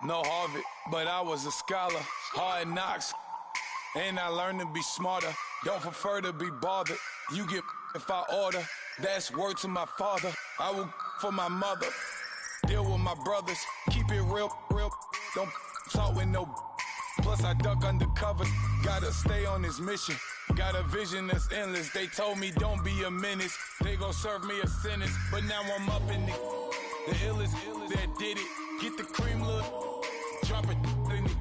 No Harvard, but I was a scholar. Hard knocks, and I learned to be smarter. Don't prefer to be bothered. You get if I order. That's word to my father. I will for my mother. Deal with my brothers. Keep it real. Don't talk with no. Plus I duck undercovers. Gotta stay on this mission. Got a vision that's endless. They told me don't be a menace. They gon' serve me a sentence. But now I'm up in the illest that did it. Get the cream, look. Drop it in it.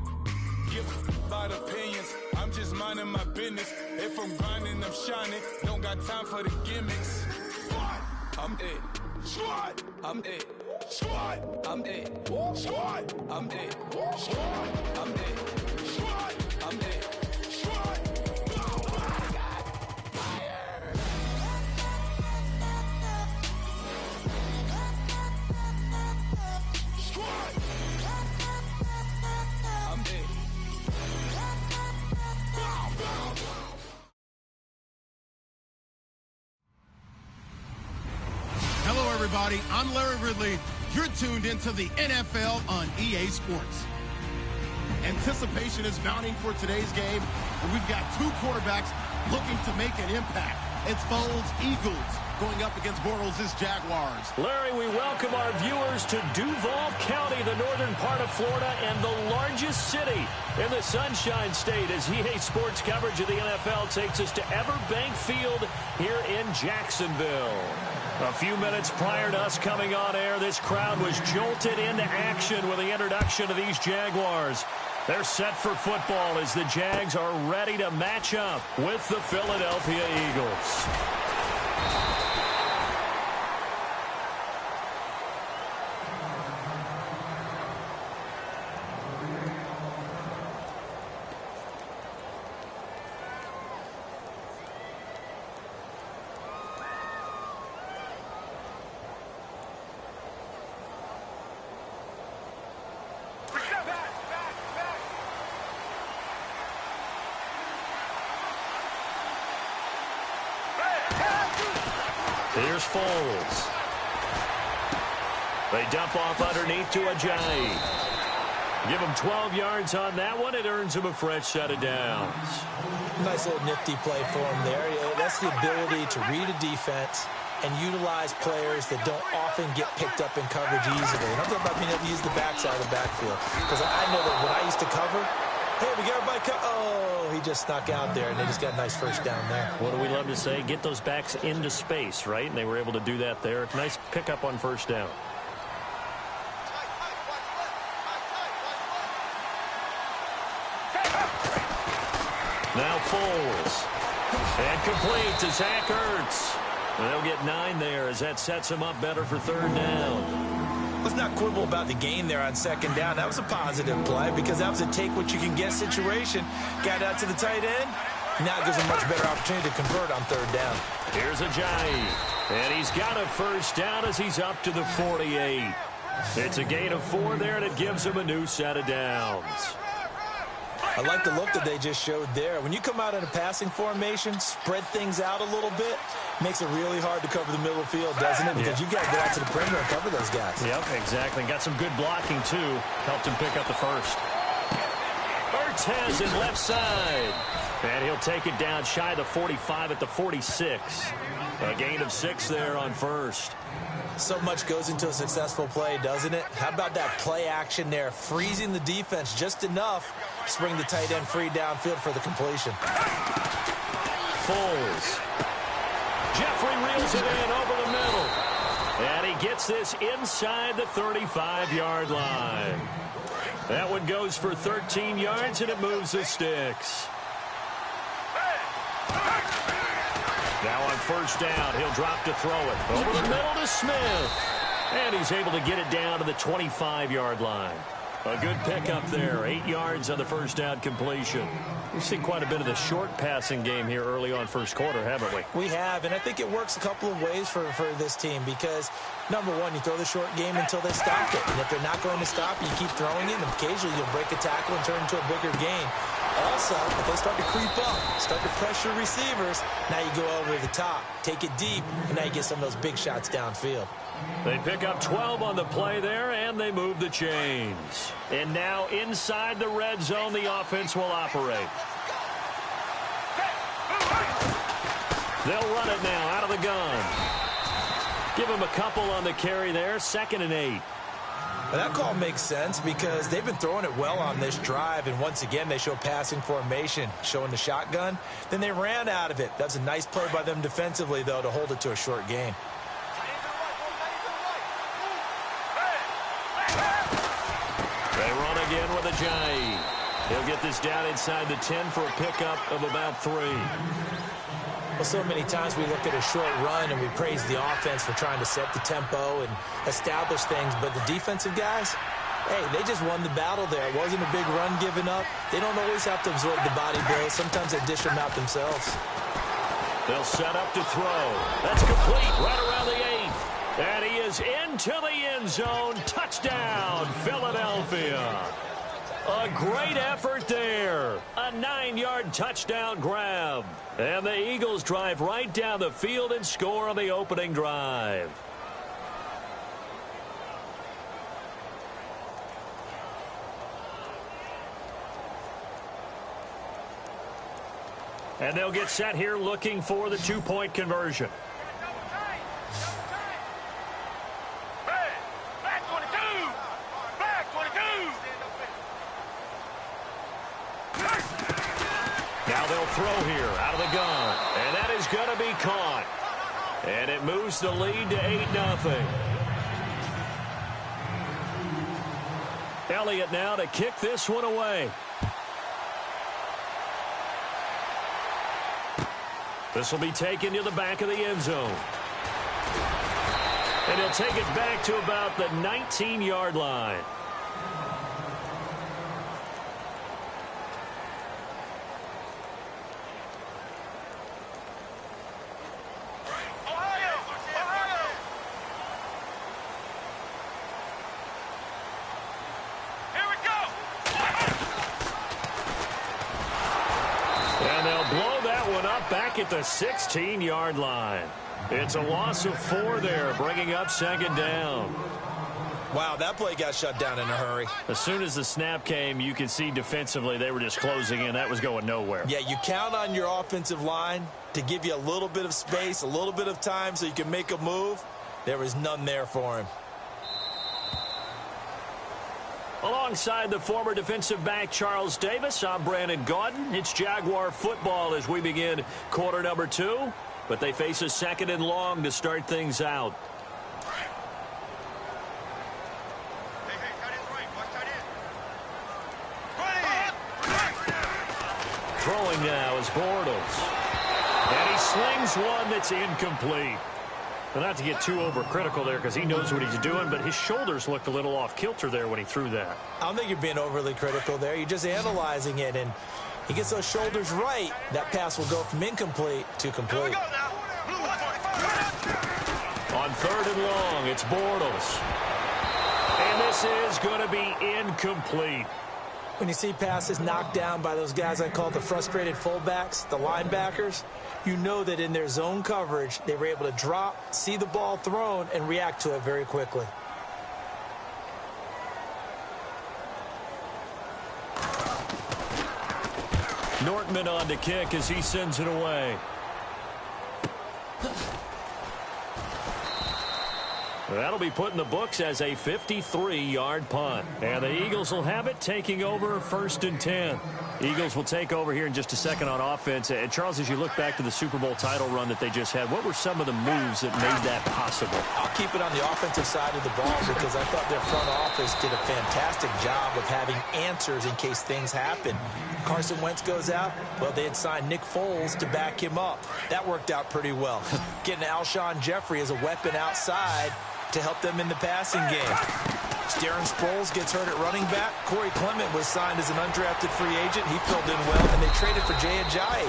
Give about opinions. I'm just minding my business. If I'm grinding, I'm shining. Don't got time for the gimmicks. Squad, I'm it. Squad, I'm it. Squad, I'm it. Squad, I'm it. Squad, I'm it. Squad, I'm it. Squad. Hello, everybody. I'm Larry Ridley. You're tuned into the NFL on EA Sports. Anticipation is mounting for today's game, and we've got two quarterbacks looking to make an impact. It's Foles Eagles going up against Bortles' Jaguars. Larry, we welcome our viewers to Duval County, the northern part of Florida, and the largest city in the Sunshine State, as EA Sports coverage of the NFL takes us to Everbank Field here in Jacksonville. A few minutes prior to us coming on air, this crowd was jolted into action with the introduction of these Jaguars. They're set for football as the Jags are ready to match up with the Philadelphia Eagles. Here's Foles. They dump off underneath to Ajayi. Give him 12 yards on that one. It earns him a fresh set of downs. Nice little nifty play for him there. That's the ability to read a defense and utilize players that don't often get picked up in coverage easily. And I'm talking about being able to use the backside of the backfield. Because I know that when I used to cover, hey, we got everybody oh, he just snuck out there, and they just got a nice first down there. What do we love to say? Get those backs into space, right? And they were able to do that there. Nice pickup on first down. Now Foles. And complete to Zach Ertz. And they'll get 9 there as that sets him up better for third down. Let's not quibble about the gain there on second down. That was a positive play because that was a take-what-you-can-get situation. Got out to the tight end. Now it gives him a much better opportunity to convert on third down. Here's Ajayi. And he's got a first down as he's up to the 48. It's a gain of 4 there, and it gives him a new set of downs. I like the look that they just showed there. When you come out in a passing formation, spread things out a little bit, makes it really hard to cover the middle of the field, doesn't it? Because you got to get out to the perimeter and cover those guys. Yep, exactly. Got some good blocking, too. Helped him pick up the first. Ertz has it left side. And he'll take it down shy of the 45 at the 46. A gain of 6 there on first. So much goes into a successful play, doesn't it? How about that play action there? Freezing the defense just enough to bring the tight end free downfield for the completion. Foles. Jeffrey reels it in over the middle. And he gets this inside the 35-yard line. That one goes for 13 yards, and it moves the sticks. Now on first down, he'll drop to throw it. Over the middle to Smith. And he's able to get it down to the 25-yard line. A good pickup there. 8 yards on the first down completion. We've seen quite a bit of the short passing game here early on first quarter, haven't we? We have, and I think it works a couple of ways for this team because, number one, you throw the short game until they stop it. And if they're not going to stop it, you keep throwing it, and occasionally you'll break a tackle and turn into a bigger gain. Also, if they start to creep up, start to pressure receivers, now you go over the top, take it deep, and now you get some of those big shots downfield. They pick up 12 on the play there, and they move the chains. And now inside the red zone, the offense will operate. They'll run it now out of the gun. Give him a couple on the carry there, 2nd and 8. Well, that call makes sense because they've been throwing it well on this drive, and once again they show passing formation, showing the shotgun. Then they ran out of it. That's a nice play by them defensively, though, to hold it to a short gain. They run again with Ajayi. He'll get this down inside the 10 for a pickup of about 3. Well, so many times we look at a short run and we praise the offense for trying to set the tempo and establish things, but the defensive guys, hey, they just won the battle there. It wasn't a big run given up. They don't always have to absorb the body blows. Sometimes they dish them out themselves. They'll set up to throw. That's complete right around the 8. And he is into the end zone. Touchdown, Philadelphia. A great effort there. A 9-yard touchdown grab. And the Eagles drive right down the field and score on the opening drive. And they'll get set here looking for the 2-point conversion. Now they'll throw here out of the gun. And that is going to be caught. And it moves the lead to 8-0. Elliott now to kick this one away. This will be taken to the back of the end zone. And he'll take it back to about the 19-yard line. Back at the 16-yard line. It's a loss of 4 there, bringing up 2nd down. Wow, that play got shut down in a hurry. As soon as the snap came, you could see defensively they were just closing in. That was going nowhere. Yeah, you count on your offensive line to give you a little bit of space, a little bit of time so you can make a move. There was none there for him. Alongside the former defensive back Charles Davis, I'm Brandon Gaudin. It's Jaguar football as we begin quarter number 2. But they face a 2nd and long to start things out. Throwing now is Bortles. And he slings one that's incomplete. Well, not to get too overcritical there because he knows what he's doing, but his shoulders looked a little off kilter there when he threw that. I don't think you're being overly critical there. You're just analyzing it, and he gets those shoulders right. That pass will go from incomplete to complete. On 3rd and long, it's Bortles. And this is going to be incomplete. When you see passes knocked down by those guys I call the frustrated fullbacks, the linebackers, you know that in their zone coverage, they were able to drop, see the ball thrown, and react to it very quickly. Nortman on to kick as he sends it away. That'll be put in the books as a 53-yard punt. And the Eagles will have it, taking over 1st and 10. Eagles will take over here in just a second on offense. And Charles, as you look back to the Super Bowl title run that they just had, what were some of the moves that made that possible? I'll keep it on the offensive side of the ball because I thought their front office did a fantastic job of having answers in case things happen. Carson Wentz goes out, well, they had signed Nick Foles to back him up. That worked out pretty well. Getting Alshon Jeffrey as a weapon outside to help them in the passing game. Darren Sproles gets hurt at running back. Corey Clement was signed as an undrafted free agent. He filled in well, and they traded for Jay Ajayi.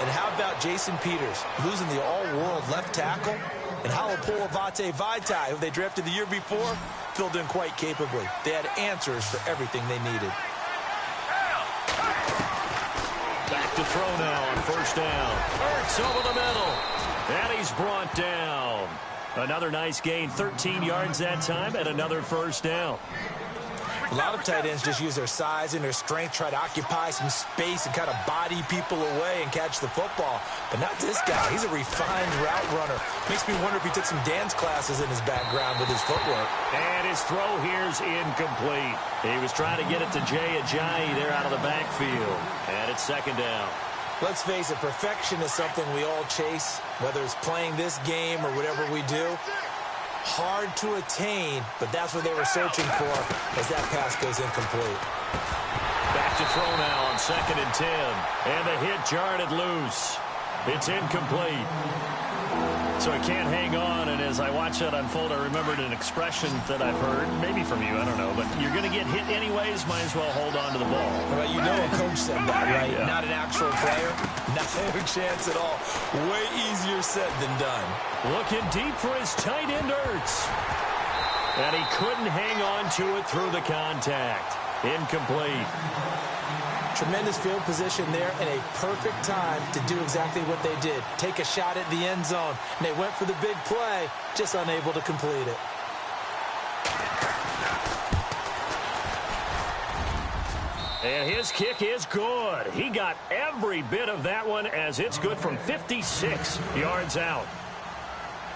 And how about Jason Peters losing the all-world left tackle? And Halapoulivaati Vaitai, who they drafted the year before, filled in quite capably. They had answers for everything they needed. to throw now on first down. Ertz over the middle. And he's brought down. Another nice gain, 13 yards that time, and another first down. A lot of tight ends just use their size and their strength, try to occupy some space and kind of body people away and catch the football. But not this guy. He's a refined route runner. Makes me wonder if he took some dance classes in his background with his footwork. And his throw here's incomplete. He was trying to get it to Jay Ajayi there out of the backfield. And it's second down. Let's face it, perfection is something we all chase, whether it's playing this game or whatever we do. Hard to attain, but that's what they were searching for as that pass goes incomplete. Back to throw now on 2nd and 10. And the hit jarred it loose. It's incomplete. So he can't hang on, and as I watch that unfold, I remembered an expression that I've heard, maybe from you, I don't know, but you're going to get hit anyways, might as well hold on to the ball. Well, you know a coach said that, right? Yeah. Not an actual player. Not a chance at all. Way easier said than done. Looking deep for his tight end, Ertz. And he couldn't hang on to it through the contact. Incomplete. Tremendous field position there and a perfect time to do exactly what they did. Take a shot at the end zone. And they went for the big play, just unable to complete it. And his kick is good. He got every bit of that one as it's good from 56 yards out.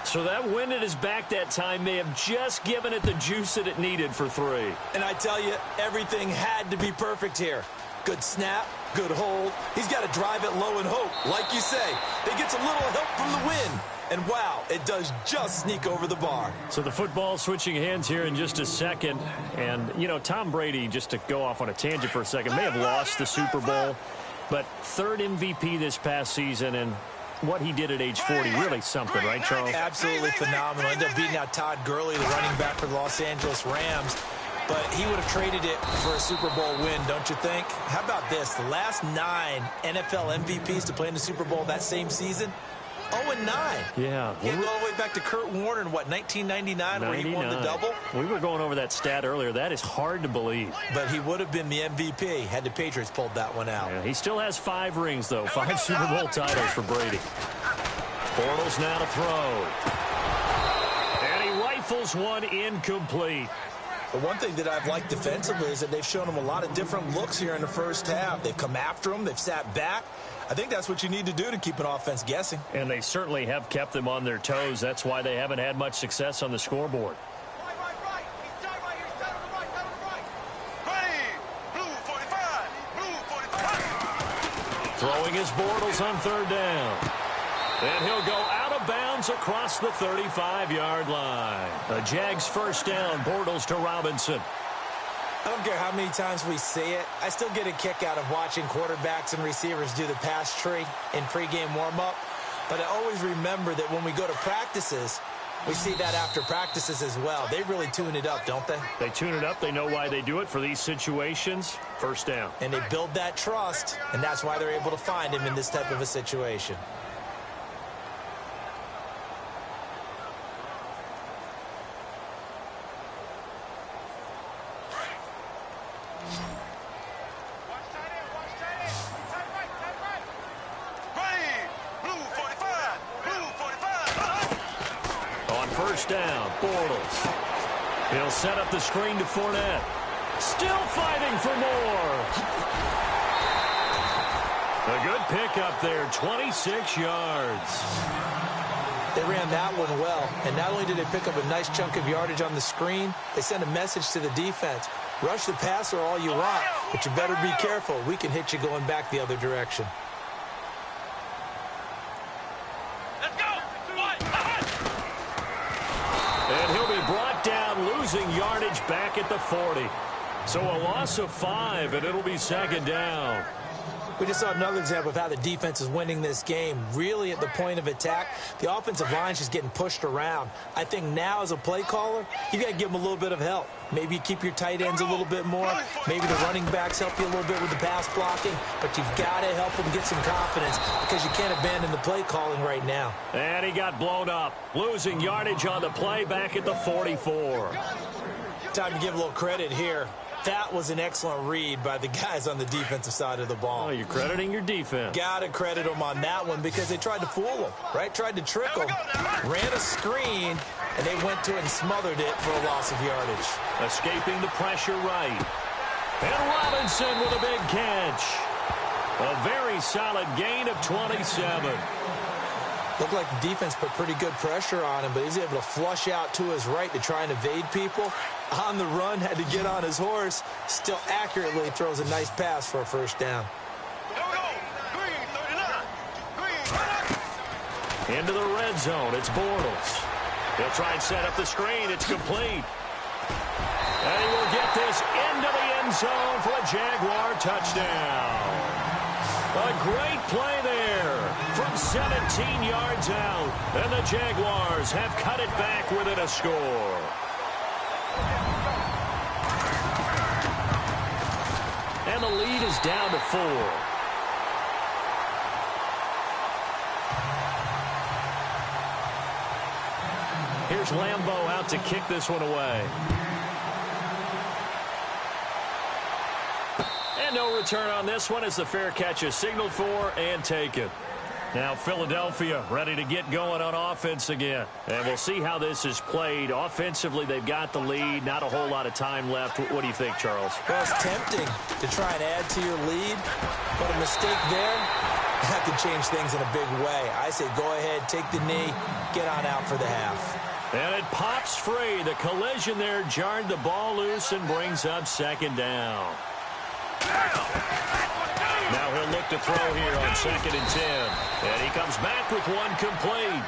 So that wind at his back that time may have just given it the juice that it needed for 3. And I tell you, everything had to be perfect here. Good snap, good hold. He's got to drive it low and hope. Like you say, they gets a little help from the wind. And wow, it does just sneak over the bar. So the football switching hands here in just a second. And, you know, Tom Brady, just to go off on a tangent for a second, may have lost the Super Bowl. But 3rd MVP this past season, and what he did at age 40, really something, right, Charles? Absolutely phenomenal. Ended up beating out Todd Gurley, the running back for the Los Angeles Rams. But he would have traded it for a Super Bowl win, don't you think? How about this? The last 9 NFL MVPs to play in the Super Bowl that same season, 0-9. Yeah. He went all the way back to Kurt Warner in, what, 1999, where he won the double? We were going over that stat earlier. That is hard to believe. But he would have been the MVP had the Patriots pulled that one out. Yeah, he still has 5 rings, though. 5 Super Bowl titles for Brady. Bortles now to throw. And he rifles one incomplete. The one thing that I've liked defensively is that they've shown him a lot of different looks here in the first half. They've come after him. They've sat back. I think that's what you need to do to keep an offense guessing. And they certainly have kept them on their toes. That's why they haven't had much success on the scoreboard. Throwing his Bortles on 3rd down. And he'll go out of bounds across the 35-yard line. The Jags first down, Bortles to Robinson. I don't care how many times we see it. I still get a kick out of watching quarterbacks and receivers do the pass tree in pregame warm-up. But I always remember that when we go to practices, we see that after practices as well. They really tune it up, don't they? They tune it up. They know why they do it for these situations. First down. And they build that trust, and that's why they're able to find him in this type of a situation. First down, Bortles. He'll set up the screen to Fournette. Still fighting for more. A good pickup there, 26 yards. They ran that one well, and not only did they pick up a nice chunk of yardage on the screen, they sent a message to the defense. Rush the passer all you want, but you better be careful. We can hit you going back the other direction. And he'll be brought down, losing yardage back at the 40. So a loss of 5, and it'll be second down. We just saw another example of how the defense is winning this game. Really at the point of attack, the offensive line's just getting pushed around. I think now as a play caller, you got to give them a little bit of help. Maybe you keep your tight ends a little bit more. Maybe the running backs help you a little bit with the pass blocking. But you've got to help them get some confidence because you can't abandon the play calling right now. And he got blown up, losing yardage on the play back at the 44. Time to give a little credit here. That was an excellent read by the guys on the defensive side of the ball. Oh, you're crediting your defense. Got to credit them on that one because they tried to fool them, right? Tried to trick them, ran a screen, and they went to it and smothered it for a loss of yardage. Escaping the pressure right. And Robinson with a big catch. A very solid gain of 27. Looked like the defense put pretty good pressure on him, but he's able to flush out to his right to try and evade people. On the run, had to get on his horse. Still accurately throws a nice pass for a first down. Into the red zone, it's Bortles. He'll try and set up the screen. It's complete. And he will get this into the end zone for a Jaguar touchdown. A great play there from 17 yards out. And the Jaguars have cut it back within a score. And the lead is down to 4. Here's Lambeau out to kick this one away. And no return on this one as the fair catch is signaled for and taken. Now Philadelphia ready to get going on offense again. And we'll see how this is played. Offensively, they've got the lead. Not a whole lot of time left. What do you think, Charles? Well, it's tempting to try and add to your lead, but a mistake there, that could change things in a big way. I say go ahead, take the knee, get on out for the half. And it pops free. The collision there jarred the ball loose and brings up second down. Now he'll look to throw here on 2nd and 10. And he comes back with one complete.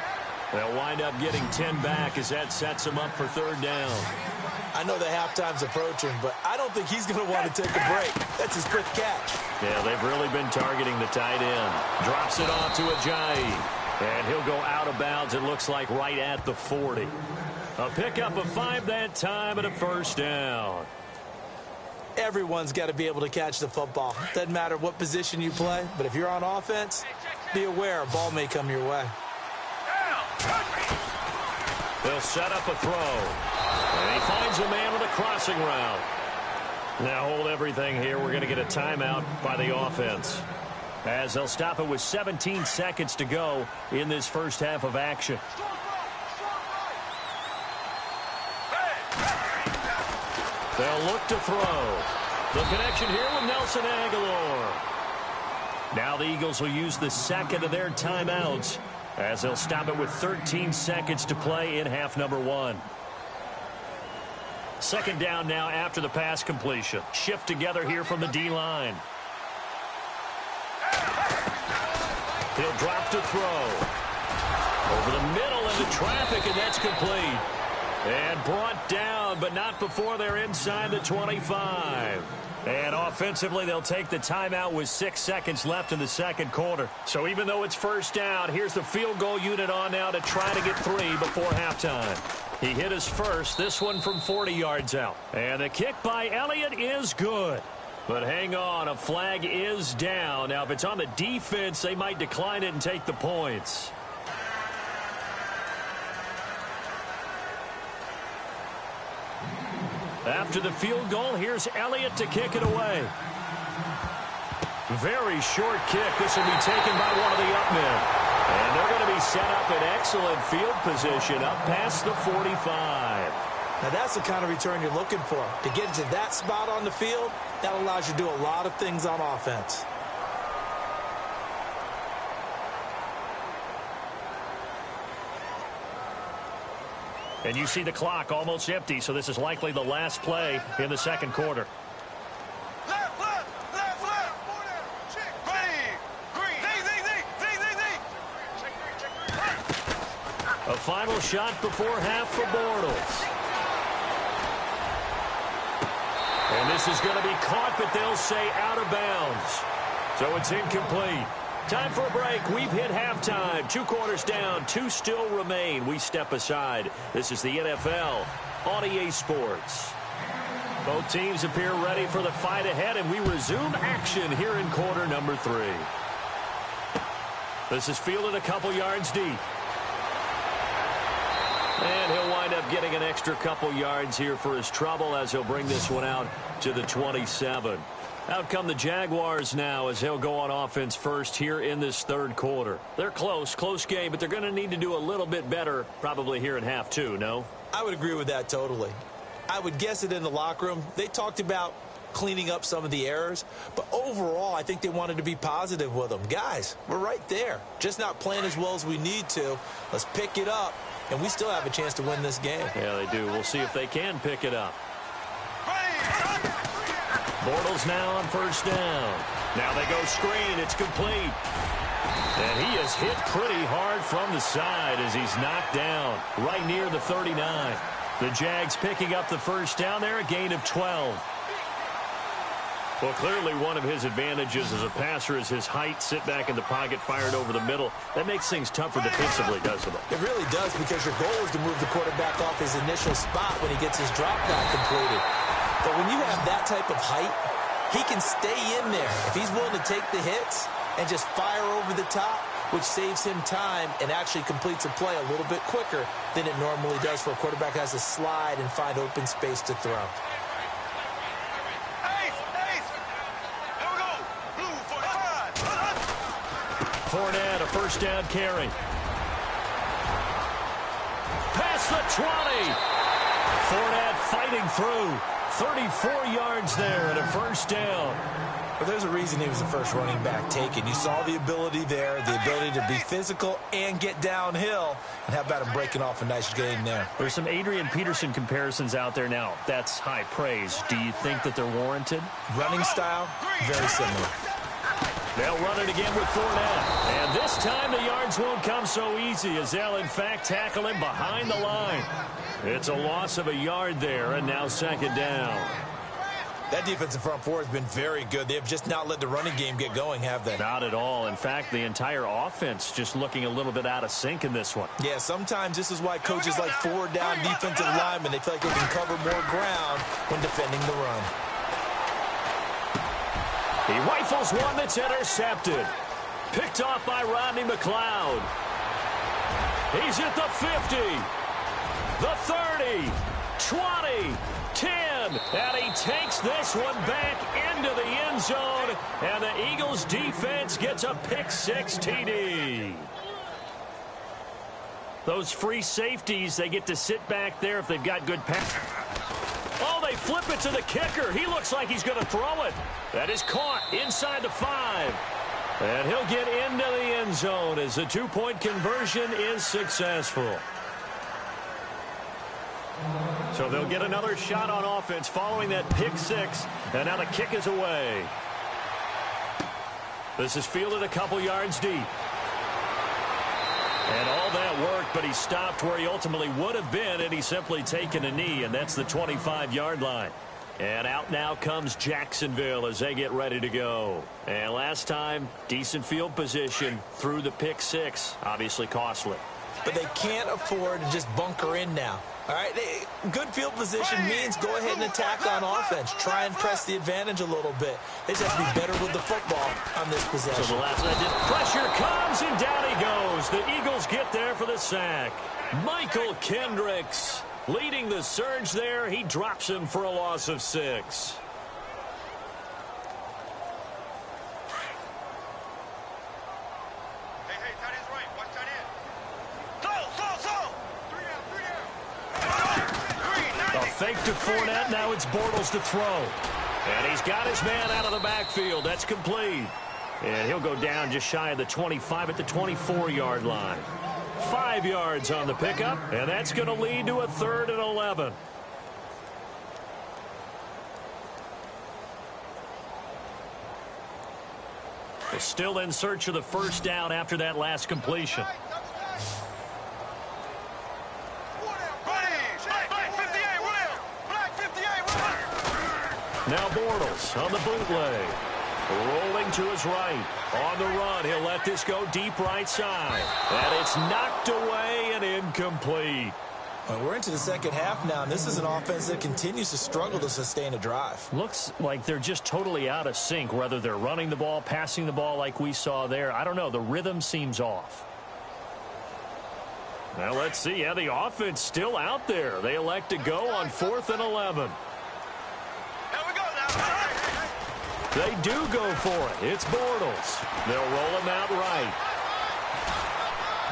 They'll wind up getting 10 back as that sets him up for 3rd down. I know the halftime's approaching, but I don't think he's going to want to take a break. That's his quick catch. Yeah, they've really been targeting the tight end. Drops it off to Ajayi. And he'll go out of bounds, it looks like, right at the 40. A pickup of 5 that time and a first down. Everyone's got to be able to catch the football. Doesn't matter what position you play, but if you're on offense, be aware a ball may come your way. They'll set up a throw. And he finds a man with a crossing route. Now hold everything here. We're going to get a timeout by the offense, as they'll stop it with 17 seconds to go in this first half of action. They'll look to throw. The connection here with Nelson Aguilar. Now the Eagles will use the second of their timeouts, as they'll stop it with 13 seconds to play in half number 1. Second down now after the pass completion. Shift together here from the D-line. He'll drop to throw. Over the middle into traffic, and that's complete. And brought down, but not before they're inside the 25. And offensively, they'll take the timeout with 6 seconds left in the second quarter. So even though it's first down, here's the field goal unit on now to try to get 3 before halftime. He hit his first, this one from 40 yards out. And the kick by Elliott is good. But hang on, a flag is down. Now, if it's on the defense, they might decline it and take the points. After the field goal, here's Elliott to kick it away. Very short kick. This will be taken by one of the up men. And they're going to be set up in excellent field position up past the 45. Now that's the kind of return you're looking for. To get to that spot on the field, that allows you to do a lot of things on offense. And you see the clock almost empty, so this is likely the last play in the second quarter. A final shot before half for Bortles. And this is going to be caught, but they'll say out of bounds. So it's incomplete. Time for a break. We've hit halftime. 2 quarters down. 2 still remain. We step aside. This is the NFL on EA Sports. Both teams appear ready for the fight ahead, and we resume action here in quarter number 3. This is fielded a couple yards deep. And he'll wind up getting an extra couple yards here for his trouble as he'll bring this one out to the 27. Out come the Jaguars now as they'll go on offense first here in this third quarter. They're close game, but they're going to need to do a little bit better probably here in half two, no? I would agree with that totally. I would guess it in the locker room. They talked about cleaning up some of the errors, but overall I think they wanted to be positive with them. Guys, we're right there. Just not playing as well as we need to. Let's pick it up, and we still have a chance to win this game. Yeah, they do. We'll see if they can pick it up. Bortles now on first down. Now they go screen. It's complete. And he is hit pretty hard from the side as he's knocked down right near the 39. The Jags picking up the first down there, a gain of 12. Well, clearly one of his advantages as a passer is his height. Sit back in the pocket, fired over the middle. That makes things tougher defensively, doesn't it? It really does, because your goal is to move the quarterback off his initial spot when he gets his drop back completed. But when you have that type of height, he can stay in there if he's willing to take the hits and just fire over the top, which saves him time and actually completes a play a little bit quicker than it normally does for a quarterback who has to slide and find open space to throw. Fournette, a first down carry. Past the 20. Fournette fighting through. 34 yards there and a first down. But there's a reason he was the first running back taken. You saw the ability there, the ability to be physical and get downhill. And how about him breaking off a nice gain there? There's some Adrian Peterson comparisons out there now. That's high praise. Do you think that they're warranted? Running style, very similar. They'll run it again with Fournette. And this time the yards won't come so easy as they'll, in fact, tackle him behind the line. It's a loss of a yard there, and now second down. That defensive front four has been very good. They have just not let the running game get going, have they? Not at all. In fact, the entire offense just looking a little bit out of sync in this one. Yeah, sometimes this is why coaches like forward-down defensive linemen, they feel like they can cover more ground when defending the run. He rifles one that's intercepted. Picked off by Rodney McLeod. He's at the 50, the 30, 20, 10, and he takes this one back into the end zone, and the Eagles defense gets a pick-six TD. Those free safeties, they get to sit back there if they've got good pass. Oh, they flip it to the kicker. He looks like he's going to throw it. That is caught inside the 5. And he'll get into the end zone as the two-point conversion is successful. So they'll get another shot on offense following that pick-6. And now the kick is away. This is fielded a couple yards deep. And all that worked, but he stopped where he ultimately would have been, and he's simply taken a knee, and that's the 25-yard line. And out now comes Jacksonville as they get ready to go. And last time, decent field position through the pick-6, obviously costly. But they can't afford to just bunker in now. All right, good field position means go ahead and attack on offense. Try and press the advantage a little bit. They just have to be better with the football on this possession. So the last pressure comes, and down he goes. The Eagles get there for the sack. Michael Kendricks leading the surge there. He drops him for a loss of 6. Fake to Fournette. Now it's Bortles to throw. And he's got his man out of the backfield. That's complete. And he'll go down just shy of the 25 at the 24-yard line. 5 yards on the pickup, and that's going to lead to a 3rd and 11. They're still in search of the first down after that last completion. Now Bortles on the bootleg. Rolling to his right. On the run, he'll let this go deep right side. And it's knocked away and incomplete. Well, we're into the second half now, and this is an offense that continues to struggle to sustain a drive. Looks like they're just totally out of sync, whether they're running the ball, passing the ball like we saw there. I don't know. The rhythm seems off. Now let's see how the offense still out there. They elect to go on 4th and 11. They do go for it. It's Bortles. They'll roll him out right.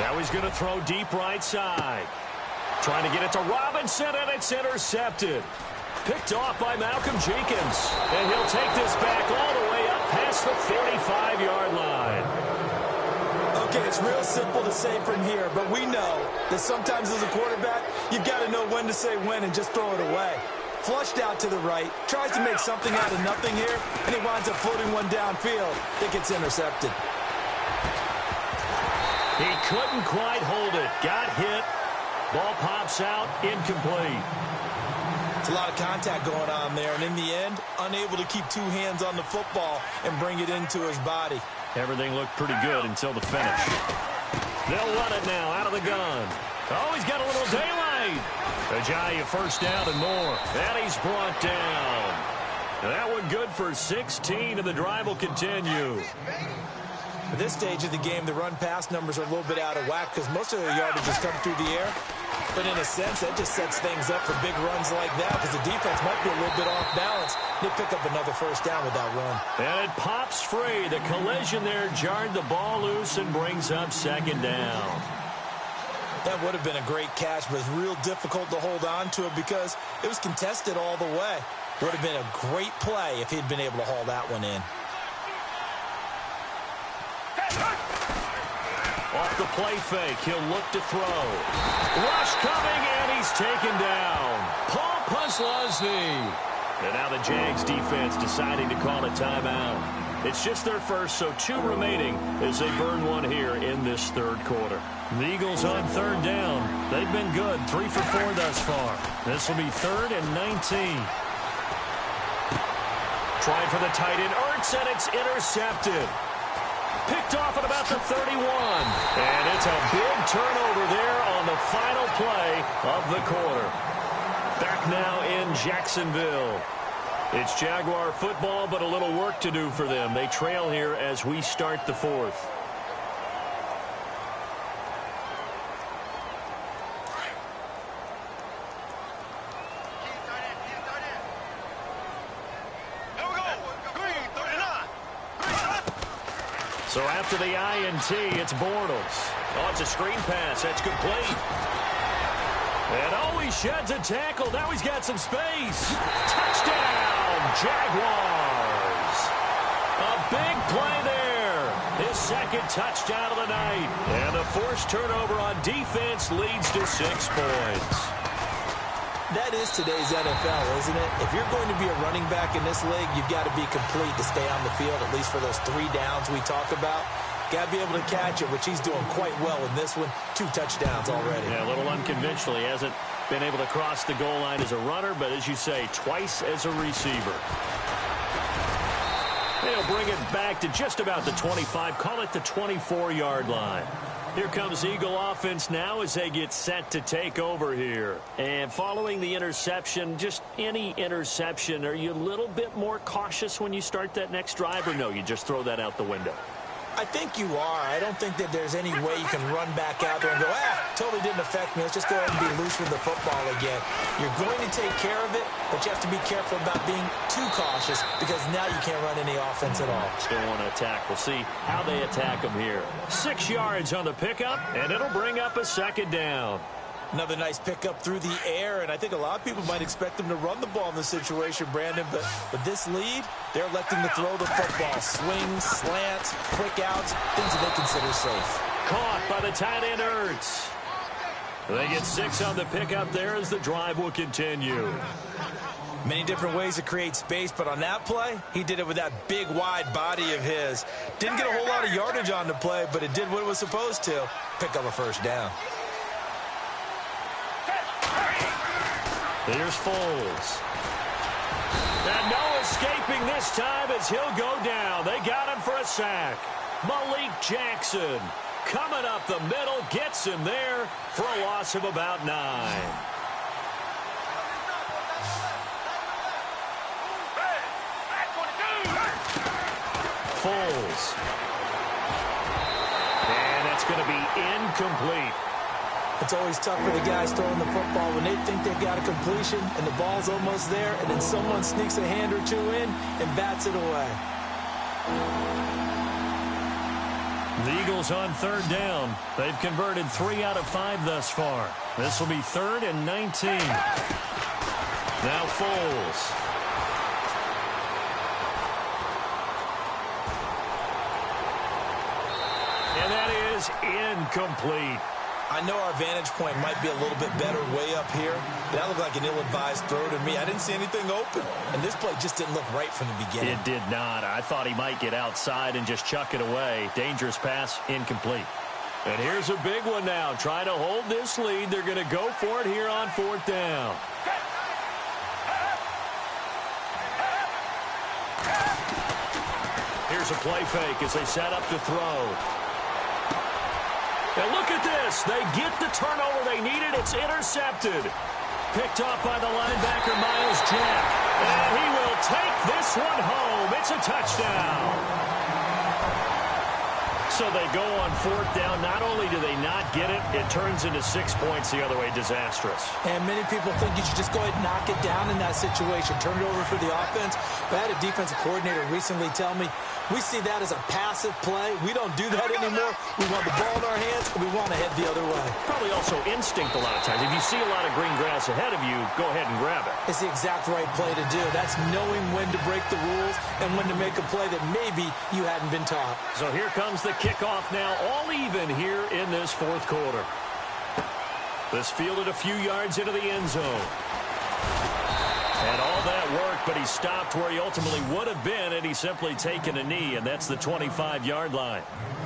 Now he's going to throw deep right side. Trying to get it to Robinson, and it's intercepted. Picked off by Malcolm Jenkins. And he'll take this back all the way up past the 45-yard line. Okay, it's real simple to say from here, but we know that sometimes as a quarterback, you've got to know when to say when and just throw it away. Flushed out to the right, tries to make something out of nothing here, and he winds up floating one downfield that gets intercepted. He couldn't quite hold it. Got hit. Ball pops out, incomplete. It's a lot of contact going on there, and in the end, unable to keep two hands on the football and bring it into his body. Everything looked pretty good until the finish. They'll run it now out of the gun. Oh, he's got a little daylight. Ajayi first down and more. And he's brought down. That one good for 16, and the drive will continue. At this stage of the game, the run-pass numbers are a little bit out of whack because most of their yardage has come through the air. But in a sense, that just sets things up for big runs like that because the defense might be a little bit off balance. They pick up another first down with that run. And it pops free. The collision there jarred the ball loose and brings up 2nd down. That would have been a great catch, but it's real difficult to hold on to it because it was contested all the way. Would have been a great play if he'd been able to haul that one in. Off the play fake, he'll look to throw. Rush coming, and he's taken down. Paul Puslosny. And now the Jags defense deciding to call a timeout. It's just their first, so 2 remaining as they burn one here in this 3rd quarter. The Eagles on 3rd down. They've been good, 3 for 4 thus far. This will be 3rd and 19. Trying for the tight end, Ertz, and it's intercepted. Picked off at about the 31. And it's a big turnover there on the final play of the quarter. Back now in Jacksonville. It's Jaguar football, but a little work to do for them. They trail here as we start the 4th. So after the INT, it's Bortles. Oh, it's a screen pass. That's complete. And oh, he sheds a tackle. Now he's got some space. Touchdown, Jaguars. A big play there. His 2nd touchdown of the night. And a forced turnover on defense leads to 6 points. That is today's NFL, isn't it? If you're going to be a running back in this league, you've got to be complete to stay on the field, at least for those 3 downs we talk about. Got to be able to catch it, which he's doing quite well in this one. 2 touchdowns already. Yeah, a little unconventional. He hasn't been able to cross the goal line as a runner, but as you say, twice as a receiver. They'll bring it back to just about the 25, call it the 24-yard line. Here comes Eagle offense now as they get set to take over here. And following the interception, just any interception, are you a little bit more cautious when you start that next drive, or no, you just throw that out the window? I think you are. I don't think that there's any way you can run back out there and go, totally didn't affect me. Let's just go ahead and be loose with the football again. You're going to take care of it, but you have to be careful about being too cautious because now you can't run any offense at all. Still want to attack. We'll see how they attack them here. 6 yards on the pickup, and it'll bring up a 2nd down. Another nice pickup through the air, and I think a lot of people might expect them to run the ball in this situation, Brandon, but with this lead, they're electing to throw the football. Swings, slants, quick outs, things that they consider safe. Caught by the tight end, Ertz. They get 6 on the pickup there as the drive will continue. Many different ways to create space, but on that play, he did it with that big, wide body of his. Didn't get a whole lot of yardage on the play, but it did what it was supposed to. Pick up a first down. Here's Foles. And no escaping this time as he'll go down. They got him for a sack. Malik Jackson coming up the middle, gets him there for a loss of about 9. Foles. And that's going to be incomplete. It's always tough for the guys throwing the football when they think they've got a completion and the ball's almost there, and then someone sneaks a hand or two in and bats it away. The Eagles on third down. They've converted 3 out of 5 thus far. This will be 3rd and 19. Now Foles. And that is incomplete. I know our vantage point might be a little bit better way up here, but that looked like an ill-advised throw to me. I didn't see anything open, and this play just didn't look right from the beginning. It did not. I thought he might get outside and just chuck it away. Dangerous pass, incomplete. And here's a big one now. Trying to hold this lead. They're going to go for it here on 4th down. Here's a play fake as they set up to throw. And look at this. They get the turnover they needed. It's intercepted. Picked off by the linebacker, Miles Jack. And he will take this one home. It's a touchdown. So they go on 4th down. Not only do they not get it, it turns into 6 points the other way. Disastrous. And many people think you should just go ahead and knock it down in that situation. Turn it over for the offense. But I had a defensive coordinator recently tell me, we see that as a passive play. We don't do that anymore. We want the ball in our hands, and we want to head the other way. Probably also instinct a lot of times. If you see a lot of green grass ahead of you, go ahead and grab it. It's the exact right play to do. That's knowing when to break the rules and when to make a play that maybe you hadn't been taught. So here comes the kickoff now, all even here in this 4th quarter. This fielded a few yards into the end zone. And all that worked, but he stopped where he ultimately would have been had he simply taken a knee, and that's the 25-yard line.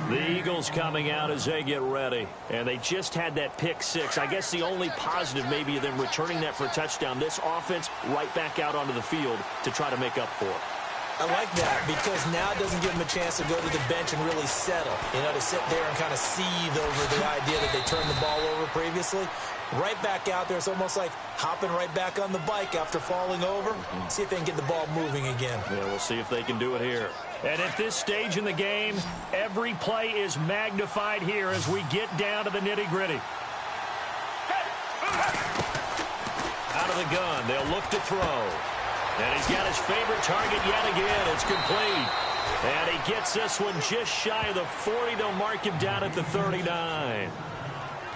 The Eagles coming out as they get ready, and they just had that pick 6. I guess the only positive maybe of them returning that for a touchdown. This offense right back out onto the field to try to make up for it. I like that because now it doesn't give them a chance to go to the bench and really settle. You know, to sit there and kind of seethe over the idea that they turned the ball over previously. Right back out there. It's almost like hopping right back on the bike after falling over. See if they can get the ball moving again. Yeah, we'll see if they can do it here. And at this stage in the game, every play is magnified here as we get down to the nitty-gritty. Out of the gun, they'll look to throw. And he's got his favorite target yet again. It's complete. And he gets this one just shy of the 40. They'll mark him down at the 39.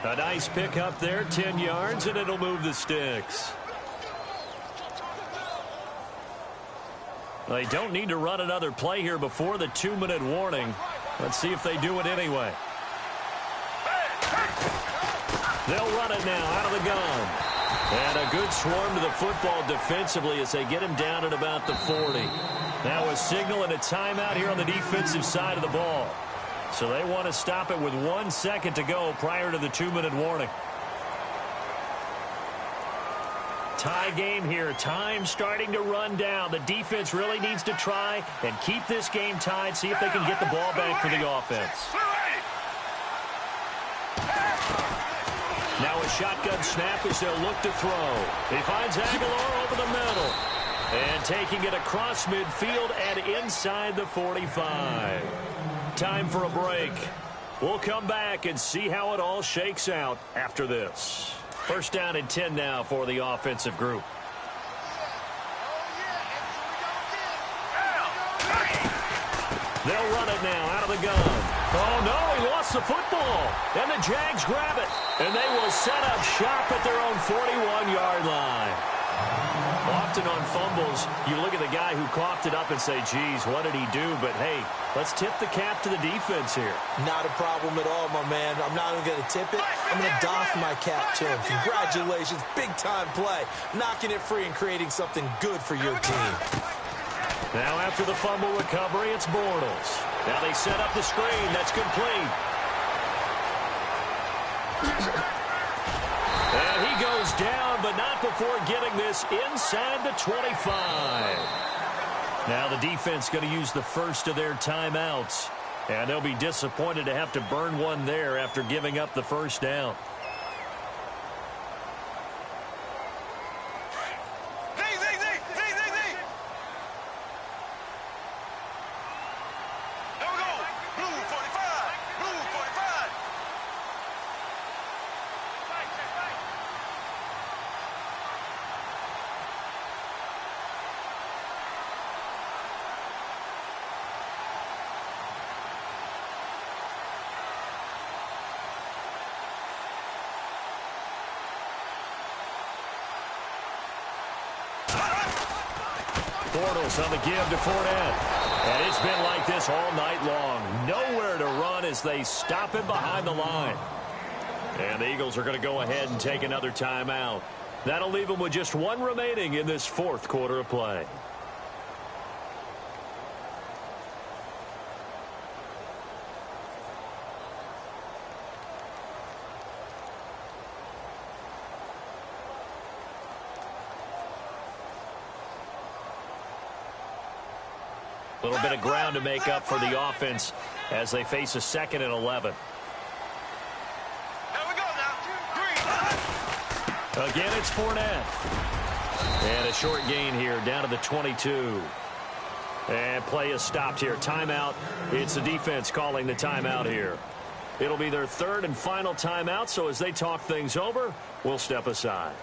A nice pick up there, 10 yards, and it'll move the sticks. They don't need to run another play here before the 2-minute warning. Let's see if they do it anyway. They'll run it now out of the gun. And a good swarm to the football defensively as they get him down at about the 40. Now a signal and a timeout here on the defensive side of the ball. So they want to stop it with 1 second to go prior to the 2-minute warning. Tie game here. Time starting to run down. The defense really needs to try and keep this game tied. See if they can get the ball back for the offense. Now a shotgun snap as they'll look to throw. He finds Aguilar over the middle. And taking it across midfield and inside the 45. Time for a break. We'll come back and see how it all shakes out after this. 1st down and 10 now for the offensive group. They'll run it now out of the gun. Oh, no, he lost the football. And the Jags grab it. And they will set up shop at their own 41-yard line. Often on fumbles, you look at the guy who coughed it up and say, geez, what did he do? But, hey, let's tip the cap to the defense here. Not a problem at all, my man. I'm not even going to tip it. I'm going to doff my cap to him. Congratulations. Big-time play. Knocking it free and creating something good for your team. Now after the fumble recovery, it's Bortles. Now they set up the screen. That's complete. And he goes down, but not before getting this inside the 25. Now the defense going to use the first of their timeouts. And they'll be disappointed to have to burn one there after giving up the 1st down. Bortles on the give to Fournette. And it's been like this all night long. Nowhere to run as they stop him behind the line. And the Eagles are going to go ahead and take another timeout. That'll leave them with just one remaining in this fourth quarter of play. A little bit of ground to make up for the offense as they face a 2nd and 11. Again, it's Fournette. And a short gain here down to the 22. And play is stopped here. Timeout. It's the defense calling the timeout here. It'll be their 3rd and final timeout, so as they talk things over, we'll step aside.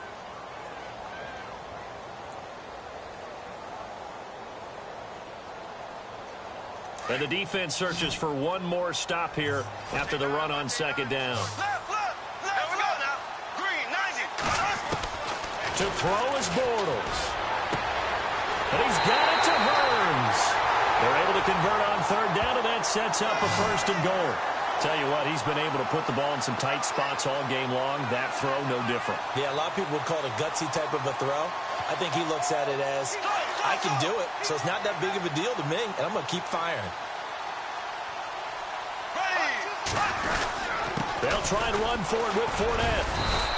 And the defense searches for one more stop here after the run on 2nd down. To throw is Bortles. And he's got it to Burns. They're able to convert on 3rd down, and that sets up a 1st and goal. Tell you what, he's been able to put the ball in some tight spots all game long. That throw, no different. Yeah, a lot of people would call it a gutsy type of a throw. I think he looks at it as, I can do it, so it's not that big of a deal to me, and I'm going to keep firing. They'll try and run for it with Fournette.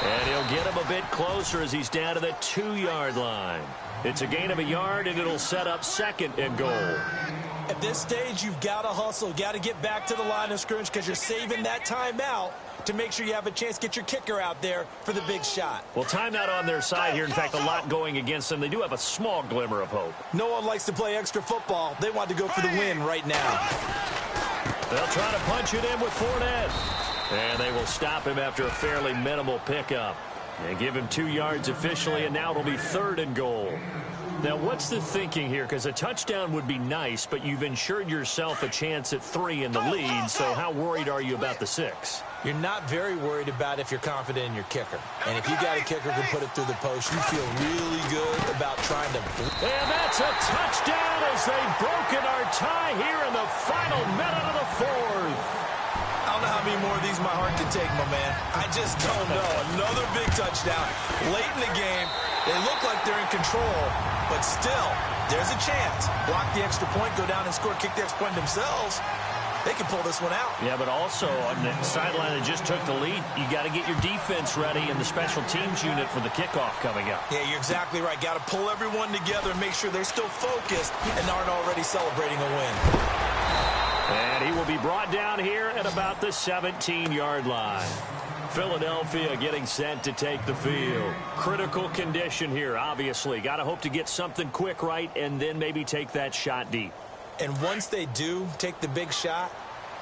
And he'll get him a bit closer as he's down to the 2-yard line. It's a gain of a yard, and it'll set up 2nd and goal. At this stage, you've got to hustle. Got to get back to the line of scrimmage because you're saving that timeout to make sure you have a chance to get your kicker out there for the big shot. Well, timeout on their side here. In fact, a lot going against them. They do have a small glimmer of hope. No one likes to play extra football. They want to go for the win right now. They'll try to punch it in with Fournette. And they will stop him after a fairly minimal pickup. And give him 2 yards officially, and now it'll be 3rd and goal. Now, what's the thinking here? Because a touchdown would be nice, but you've ensured yourself a chance at 3 in the lead, so how worried are you about the 6? You're not very worried about if you're confident in your kicker. And if you got a kicker who can put it through the post, you feel really good about trying to... And that's a touchdown as they've broken our tie here in the final minute of the 4th. I don't know how many more of these my heart can take, my man. I just don't know. Another big touchdown. Late in the game, they look like they're in control, but still, there's a chance. Block the extra point, go down and score, kick the extra point themselves. They can pull this one out. Yeah, but also on the sideline that just took the lead, you got to get your defense ready and the special teams unit for the kickoff coming up. Yeah, you're exactly right. Got to pull everyone together and make sure they're still focused and aren't already celebrating a win. And he will be brought down here at about the 17-yard line. Philadelphia getting set to take the field. Critical condition here, obviously. Got to hope to get something quick right and then maybe take that shot deep. And once they do take the big shot,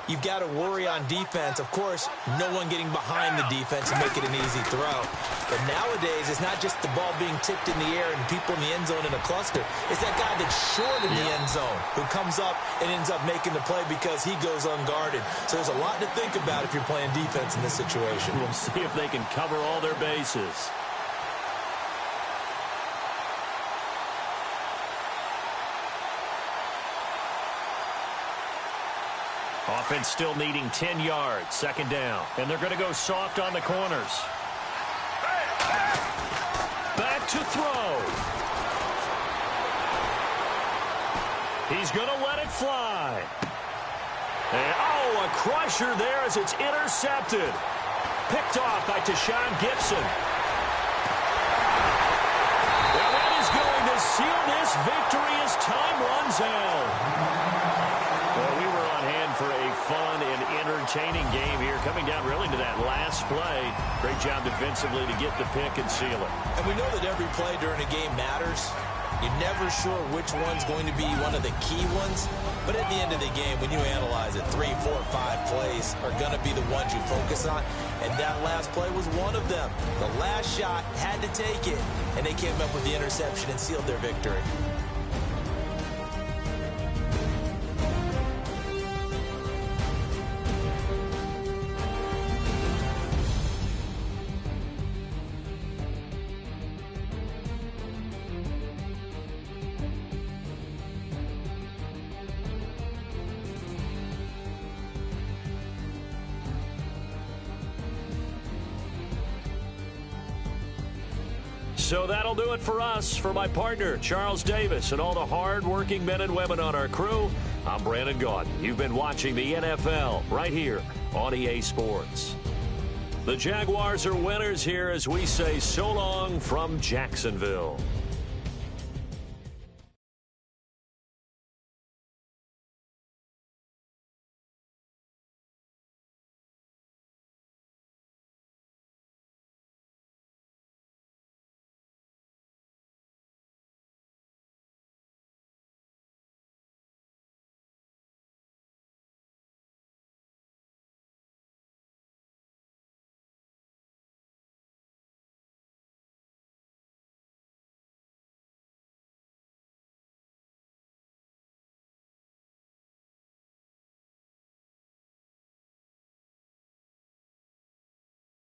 you've got to worry on defense. Of course, no one getting behind the defense and make it an easy throw. But nowadays, it's not just the ball being tipped in the air and people in the end zone in a cluster. It's that guy that's short in the end zone who comes up and ends up making the play because he goes unguarded. So there's a lot to think about if you're playing defense in this situation. We'll see if they can cover all their bases. Offense still needing 10 yards, 2nd down. And they're going to go soft on the corners. Back to throw. He's going to let it fly. And, oh, a crusher there as it's intercepted. Picked off by Tashawn Gibson. Well, that is going to seal this victory as time runs out. Well, we were on hand for a fun and entertaining game here, coming down really to that last play. Great job defensively to get the pick and seal it. And we know that every play during a game matters. You're never sure which one's going to be one of the key ones. But at the end of the game, when you analyze it, 3, 4, 5 plays are going to be the ones you focus on. And that last play was one of them. The last shot had to take it, and they came up with the interception and sealed their victory. So that'll do it for us. For my partner, Charles Davis, and all the hard-working men and women on our crew, I'm Brandon Gaudin. You've been watching the NFL right here on EA Sports. The Jaguars are winners here as we say so long from Jacksonville.